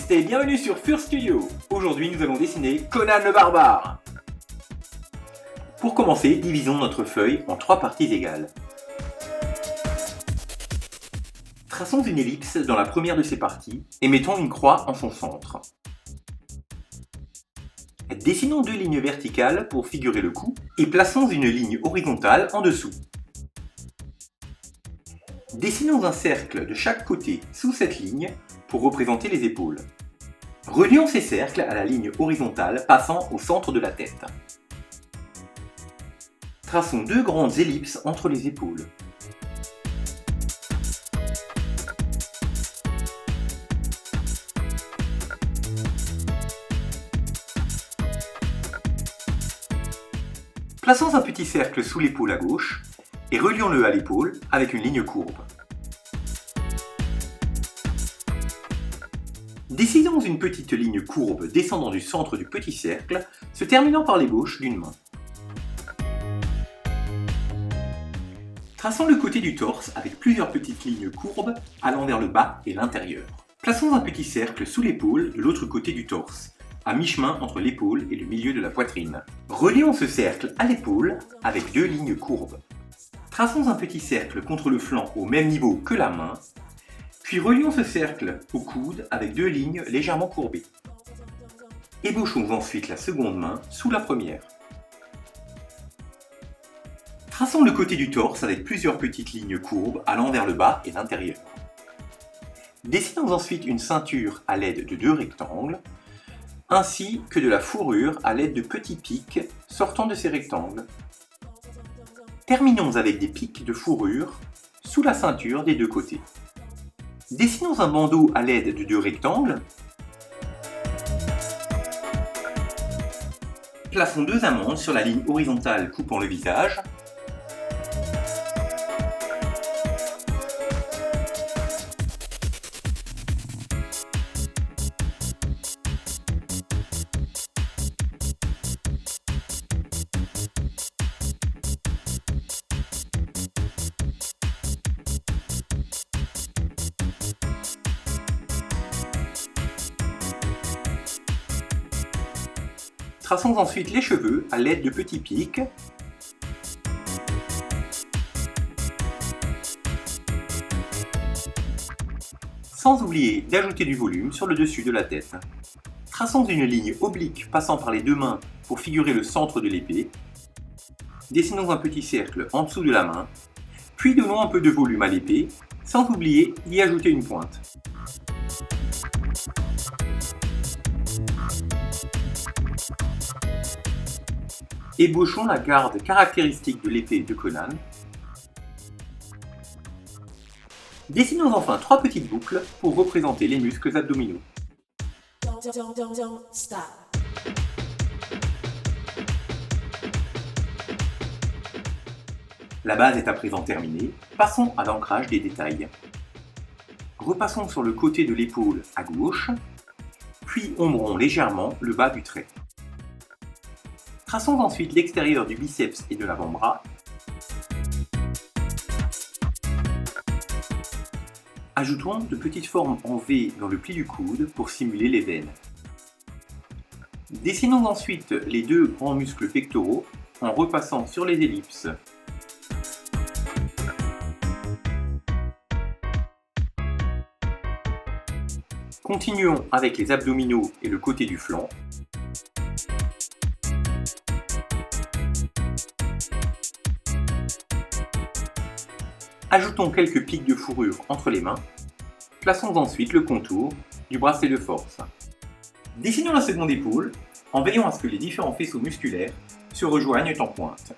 artistes et bienvenue sur Fur Studio. Aujourd'hui nous allons dessiner Conan le Barbare. Pour commencer, divisons notre feuille en 3 parties égales. Traçons une ellipse dans la première de ces parties et mettons une croix en son centre. Dessinons 2 lignes verticales pour figurer le cou et plaçons une ligne horizontale en dessous. Dessinons un cercle de chaque côté sous cette ligne pour représenter les épaules. Relions ces cercles à la ligne horizontale passant au centre de la tête. Traçons 2 grandes ellipses entre les épaules. Plaçons un petit cercle sous l'épaule à gauche et relions-le à l'épaule avec une ligne courbe. Dessinons une petite ligne courbe descendant du centre du petit cercle, se terminant par l'ébauche d'une main. Traçons le côté du torse avec plusieurs petites lignes courbes allant vers le bas et l'intérieur. Plaçons un petit cercle sous l'épaule de l'autre côté du torse, à mi-chemin entre l'épaule et le milieu de la poitrine. Relions ce cercle à l'épaule avec 2 lignes courbes. Traçons un petit cercle contre le flanc au même niveau que la main, puis relions ce cercle au coude avec 2 lignes légèrement courbées. Ébauchons ensuite la seconde main sous la première. Traçons le côté du torse avec plusieurs petites lignes courbes allant vers le bas et l'intérieur. Dessinons ensuite une ceinture à l'aide de 2 rectangles, ainsi que de la fourrure à l'aide de petits pics sortant de ces rectangles. Terminons avec des pics de fourrure sous la ceinture des 2 côtés. Dessinons un bandeau à l'aide de 2 rectangles. Plaçons 2 amandes sur la ligne horizontale coupant le visage. Traçons ensuite les cheveux à l'aide de petits pics. Sans oublier d'ajouter du volume sur le dessus de la tête. Traçons une ligne oblique passant par les 2 mains pour figurer le centre de l'épée. Dessinons un petit cercle en dessous de la main, puis donnons un peu de volume à l'épée, sans oublier d'y ajouter une pointe. Ébauchons la garde caractéristique de l'épée de Conan. Dessinons enfin 3 petites boucles pour représenter les muscles abdominaux. La base est à présent terminée, passons à l'ancrage des détails. Repassons sur le côté de l'épaule à gauche, puis ombrons légèrement le bas du trait. Traçons ensuite l'extérieur du biceps et de l'avant-bras. Ajoutons de petites formes en V dans le pli du coude pour simuler les veines. Dessinons ensuite les 2 grands muscles pectoraux en repassant sur les ellipses. Continuons avec les abdominaux et le côté du flanc. Ajoutons quelques pics de fourrure entre les mains. Plaçons ensuite le contour du bracelet de force. Dessinons la seconde épaule en veillant à ce que les différents faisceaux musculaires se rejoignent en pointe.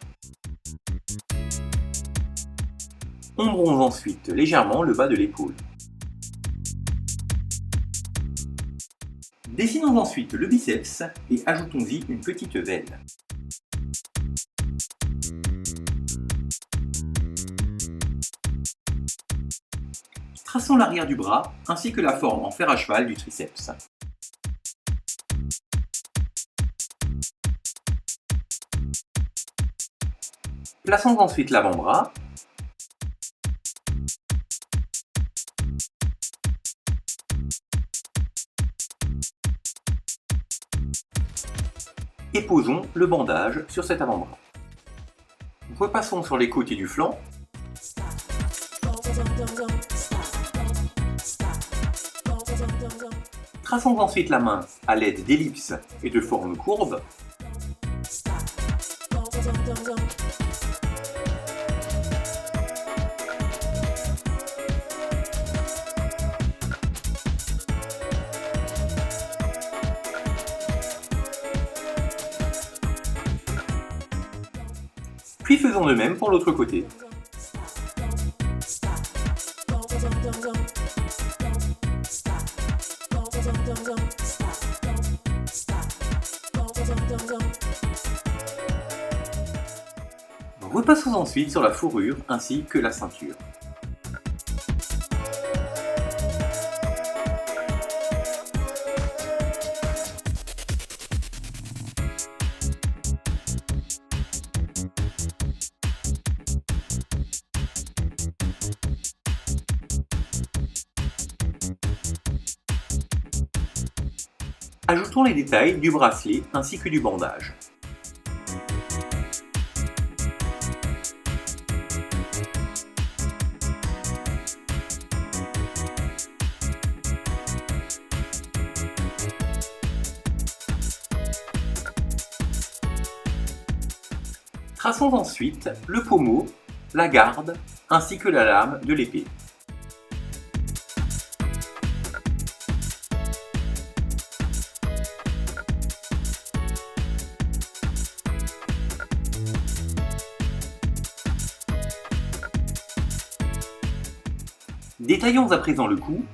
Ombrons ensuite légèrement le bas de l'épaule. Dessinons ensuite le biceps et ajoutons-y une petite veine. Traçons l'arrière du bras ainsi que la forme en fer à cheval du triceps. Plaçons ensuite l'avant-bras. et posons le bandage sur cet avant-bras. Repassons sur les côtés du flanc. Traçons ensuite la main à l'aide d'ellipses et de formes courbes. Puis faisons de même pour l'autre côté. Repassons ensuite sur la fourrure ainsi que la ceinture. Ajoutons les détails du bracelet ainsi que du bandage. Traçons ensuite le pommeau, la garde ainsi que la lame de l'épée. Détaillons à présent le cou.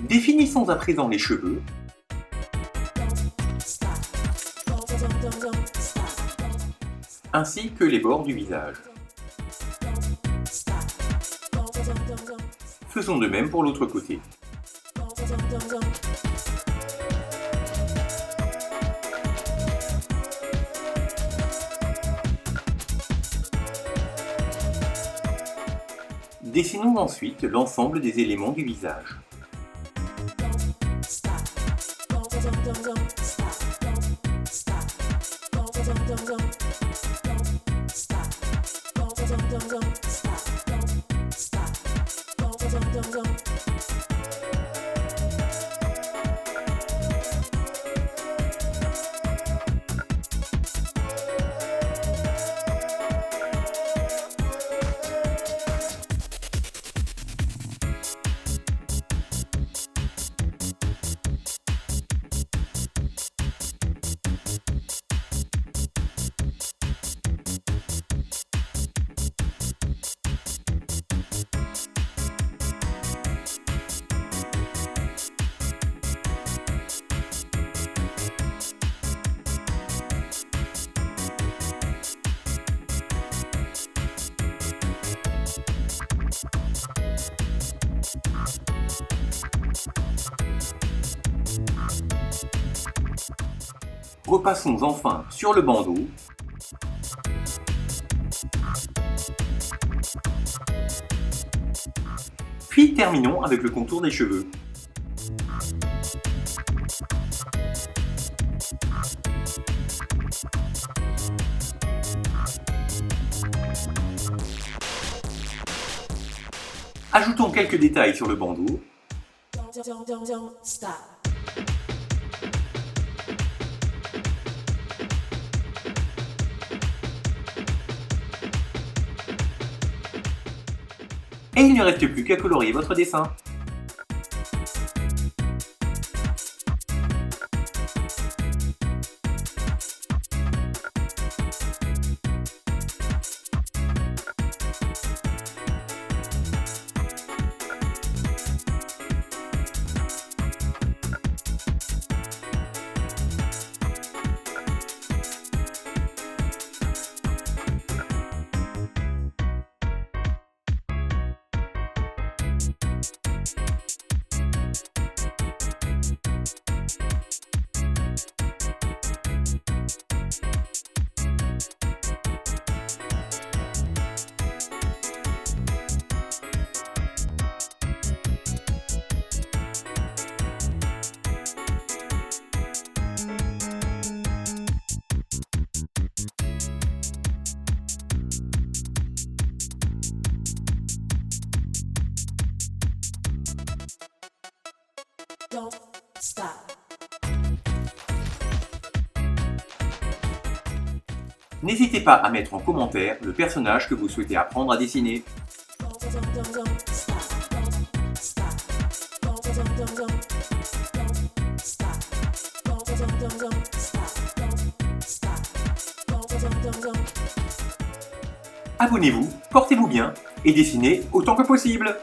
Définissons à présent les cheveux. Ainsi que les bords du visage. Faisons de même pour l'autre côté. Dessinons ensuite l'ensemble des éléments du visage. Repassons enfin sur le bandeau. Puis terminons avec le contour des cheveux. Ajoutons quelques détails sur le bandeau. Et il ne reste plus qu'à colorier votre dessin. don't stop. N'hésitez pas à mettre en commentaire le personnage que vous souhaitez apprendre à dessiner. Don't stop. Don't stop. Don't stop. Don't stop. Don't stop. Abonnez-vous, portez-vous bien et dessinez autant que possible.